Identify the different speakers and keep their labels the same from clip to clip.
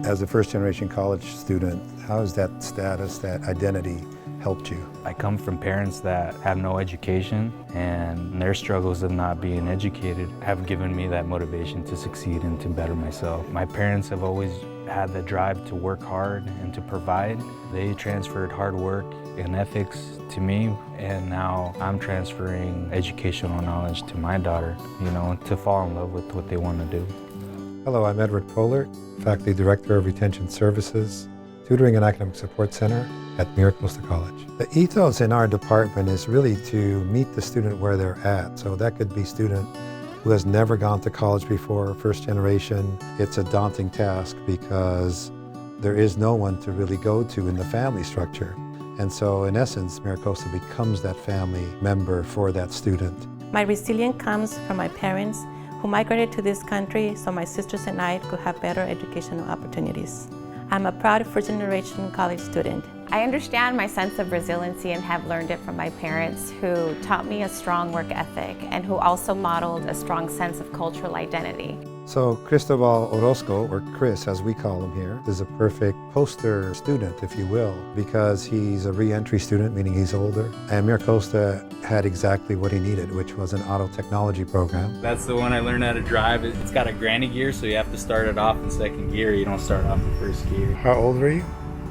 Speaker 1: As a first-generation college student, how has that status, that identity helped you?
Speaker 2: I come from parents that have no education, and their struggles of not being educated have given me that motivation to succeed and to better myself. My parents have always had the drive to work hard and to provide. They transferred hard work and ethics to me, and now I'm transferring educational knowledge to my daughter, to fall in love with what they want to do.
Speaker 1: Hello, I'm Edward Pollard, Faculty Director of Retention Services, Tutoring and Academic Support Center at Mira Costa College. The ethos in our department is really to meet the student where they're at. So that could be a student who has never gone to college before, first generation. It's a daunting task because there is no one to really go to in the family structure. And so in essence, Mira Costa becomes that family member for that student.
Speaker 3: My resilience comes from my parents who migrated to this country so my sisters and I could have better educational opportunities. I'm a proud first-generation college student.
Speaker 4: I understand my sense of resiliency and have learned it from my parents who taught me a strong work ethic and who also modeled a strong sense of cultural identity.
Speaker 1: So Cristobal Orozco, or Cris as we call him here, is a perfect poster student, if you will, because he's a re-entry student, meaning he's older. And Mira Costa had exactly what he needed, which was an auto technology program.
Speaker 2: That's the one I learned how to drive. It's got a granny gear, so you have to start it off in second gear. You don't start off in first gear.
Speaker 1: How old were you?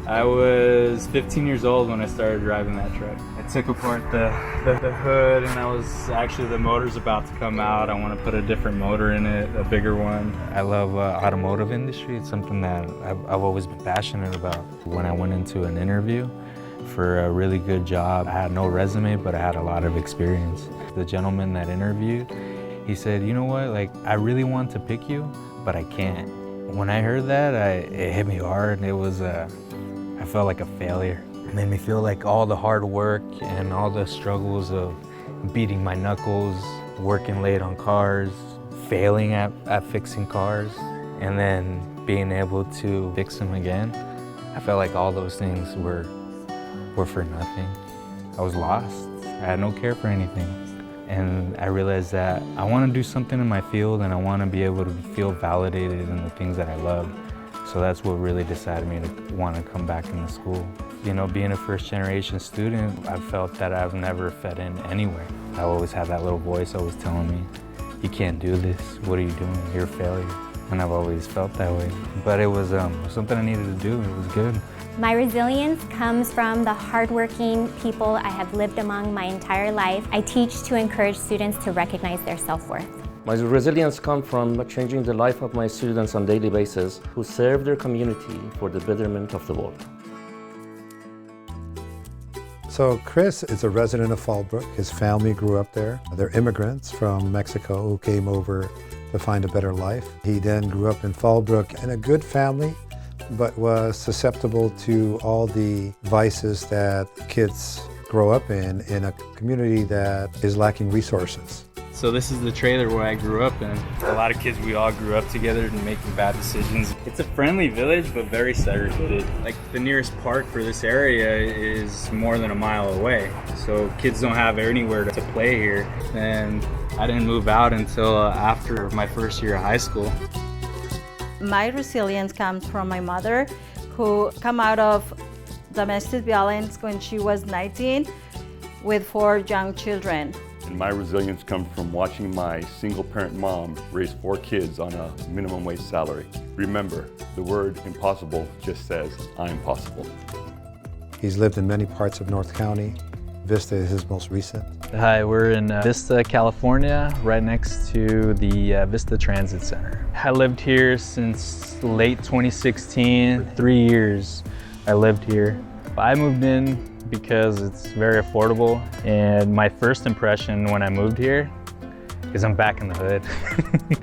Speaker 2: I was 15 years old when I started driving that truck. I took apart the hood, and actually the motor's about to come out. I want to put a different motor in it, a bigger one. I love automotive industry. It's something that I've always been passionate about. When I went into an interview for a really good job, I had no resume, but I had a lot of experience. The gentleman that interviewed, he said, you know what, I really want to pick you, but I can't. When I heard that, it hit me hard. I felt like a failure. It made me feel like all the hard work and all the struggles of beating my knuckles, working late on cars, failing at fixing cars, and then being able to fix them again. I felt like all those things were for nothing. I was lost. I had no care for anything. And I realized that I want to do something in my field, and I want to be able to feel validated in the things that I love. So that's what really decided me to want to come back into school. Being a first-generation student, I felt that I've never fit in anywhere. I always had that little voice always telling me, you can't do this, what are you doing, you're a failure. And I've always felt that way. But it was something I needed to do, it was good.
Speaker 5: My resilience comes from the hardworking people I have lived among my entire life. I teach to encourage students to recognize their self-worth.
Speaker 6: My resilience comes from changing the life of my students on a daily basis who serve their community for the betterment of the world.
Speaker 1: So Cris is a resident of Fallbrook. His family grew up there. They're immigrants from Mexico who came over to find a better life. He then grew up in Fallbrook in a good family, but was susceptible to all the vices that kids grow up in a community that is lacking resources.
Speaker 2: So this is the trailer where I grew up in. A lot of kids, we all grew up together and making bad decisions. It's a friendly village, but very segregated. The nearest park for this area is more than a mile away. So kids don't have anywhere to play here. And I didn't move out until after my first year of high school.
Speaker 7: My resilience comes from my mother, who came out of domestic violence when she was 19 with 4 young children.
Speaker 8: And my resilience comes from watching my single-parent mom raise 4 kids on a minimum wage salary. Remember, the word impossible just says, I'm possible.
Speaker 1: He's lived in many parts of North County. Vista is his most recent.
Speaker 9: Hi, we're in Vista, California, right next to the Vista Transit Center. I lived here since late 2016, 3 years I lived here. I moved in because it's very affordable, and my first impression when I moved here is I'm back in the hood.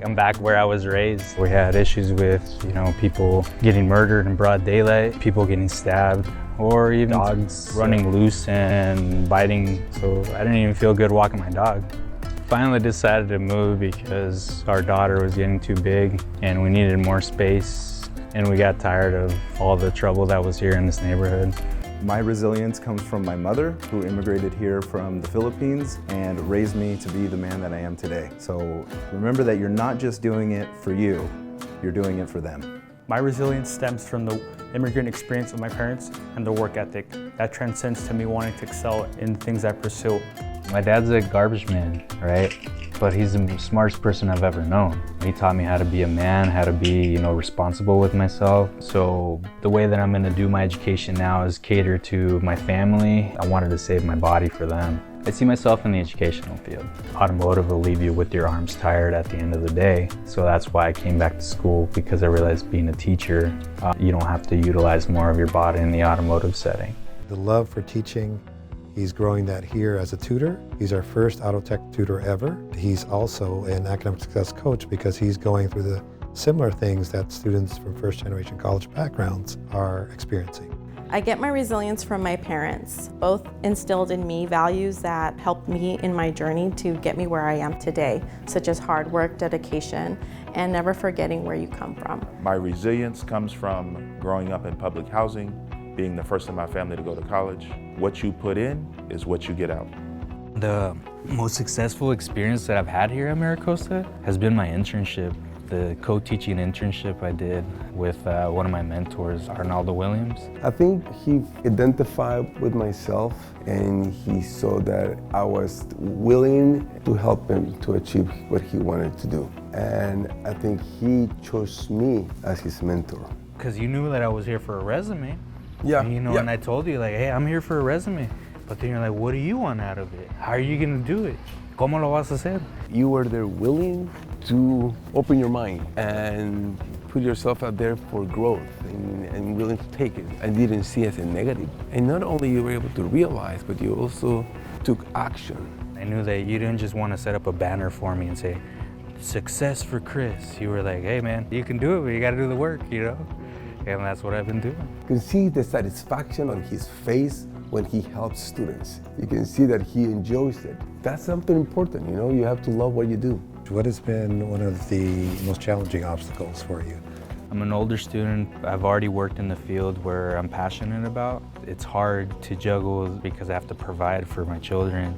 Speaker 9: I'm back where I was raised. We had issues with, people getting murdered in broad daylight, people getting stabbed, or even dogs running loose and biting, so I didn't even feel good walking my dog. Finally decided to move because our daughter was getting too big and we needed more space, and we got tired of all the trouble that was here in this neighborhood.
Speaker 10: My resilience comes from my mother, who immigrated here from the Philippines and raised me to be the man that I am today. So remember that you're not just doing it for you, you're doing it for them.
Speaker 11: My resilience stems from the immigrant experience of my parents and their work ethic. That transcends to me wanting to excel in things I pursue.
Speaker 9: My dad's a garbage man, right? But he's the smartest person I've ever known. He taught me how to be a man, how to be, responsible with myself. So the way that I'm gonna do my education now is cater to my family. I wanted to save my body for them. I see myself in the educational field. Automotive will leave you with your arms tired at the end of the day. So that's why I came back to school, because I realized being a teacher, you don't have to utilize more of your body in the automotive setting.
Speaker 1: The love for teaching, he's growing that here as a tutor. He's our first auto tech tutor ever. He's also an academic success coach because he's going through the similar things that students from first generation college backgrounds are experiencing.
Speaker 12: I get my resilience from my parents. Both instilled in me values that helped me in my journey to get me where I am today, such as hard work, dedication, and never forgetting where you come from.
Speaker 13: My resilience comes from growing up in public housing, being the first in my family to go to college. What you put in is what you get out.
Speaker 9: The most successful experience that I've had here at Maricosta has been my internship. The co-teaching internship I did with one of my mentors, Arnaldo Williams.
Speaker 14: I think he identified with myself and he saw that I was willing to help him to achieve what he wanted to do. And I think he chose me as his mentor.
Speaker 9: Because you knew that I was here for a resume.
Speaker 14: Yeah.
Speaker 9: And I told you, like, hey, I'm here for a resume. But then you're like, what do you want out of it? How are you gonna do it? ¿Cómo lo vas a hacer?
Speaker 14: You were there willing to open your mind and put yourself out there for growth and willing to take it and didn't see it as a negative. And not only you were able to realize, but you also took action.
Speaker 9: I knew that you didn't just want to set up a banner for me and say, success for Chris. You were like, hey man, you can do it, but you gotta do the work, And that's what I've been doing.
Speaker 14: You can see the satisfaction on his face when he helps students. You can see that he enjoys it. That's something important, you have to love what you do.
Speaker 1: What has been one of the most challenging obstacles for you?
Speaker 9: I'm an older student. I've already worked in the field where I'm passionate about. It's hard to juggle because I have to provide for my children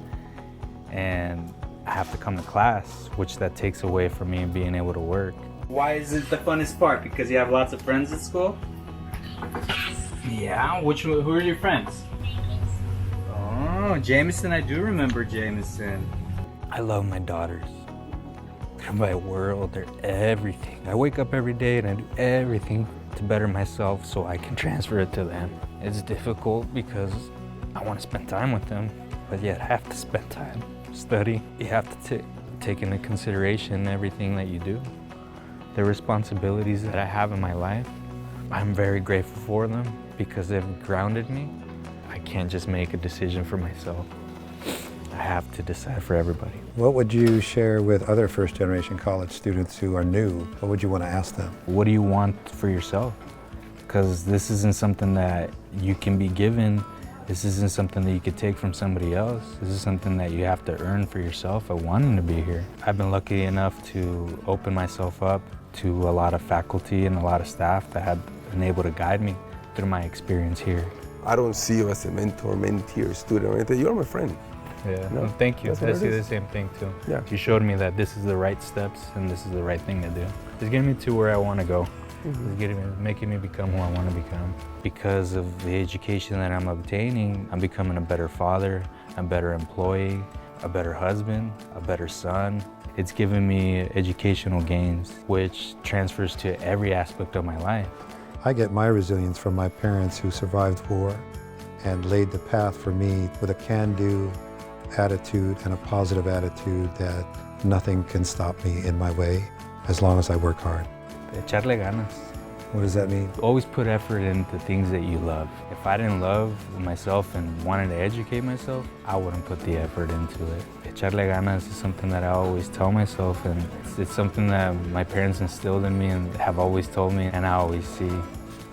Speaker 9: and I have to come to class, which that takes away from me being able to work.
Speaker 2: Why is it the funnest part? Because you have lots of friends at school? Yeah? Who are your friends? Oh, Jameson, I do remember Jameson.
Speaker 9: I love my daughters. They're my world, they're everything. I wake up every day and I do everything to better myself so I can transfer it to them. It's difficult because I want to spend time with them, but yet I have to spend time, study. You have to take into consideration everything that you do. The responsibilities that I have in my life, I'm very grateful for them because they've grounded me. I can't just make a decision for myself. I have to decide for everybody.
Speaker 1: What would you share with other first-generation college students who are new? What would you want to ask them?
Speaker 9: What do you want for yourself? Because this isn't something that you can be given. This isn't something that you could take from somebody else. This is something that you have to earn for yourself by wanting to be here. I've been lucky enough to open myself up to a lot of faculty and a lot of staff that have been able to guide me through my experience here.
Speaker 14: I don't see you as a mentor, mentee, or student or anything. You're my friend.
Speaker 9: Yeah, well, thank you. I see the same thing too.
Speaker 14: Yeah.
Speaker 9: You showed me that this is the right steps and this is the right thing to do. It's getting me to where I want to go. It's making me become who I want to become. Because of the education that I'm obtaining, I'm becoming a better father, a better employee, a better husband, a better son. It's given me educational gains, which transfers to every aspect of my life.
Speaker 1: I get my resilience from my parents who survived war and laid the path for me with a can-do attitude and a positive attitude that nothing can stop me in my way as long as I work hard.
Speaker 9: Echarle ganas.
Speaker 1: What does that mean?
Speaker 9: Always put effort into things that you love. If I didn't love myself and wanted to educate myself, I wouldn't put the effort into it. Echarle ganas is something that I always tell myself, and it's something that my parents instilled in me and have always told me, and I always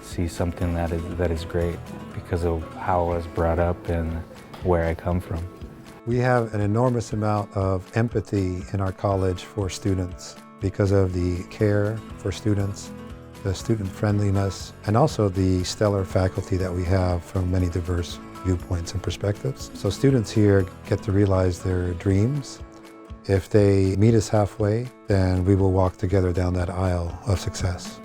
Speaker 9: see something that is great because of how I was brought up and where I come from.
Speaker 1: We have an enormous amount of empathy in our college for students because of the care for students, the student friendliness, and also the stellar faculty that we have from many diverse viewpoints and perspectives. So students here get to realize their dreams. If they meet us halfway, then we will walk together down that aisle of success.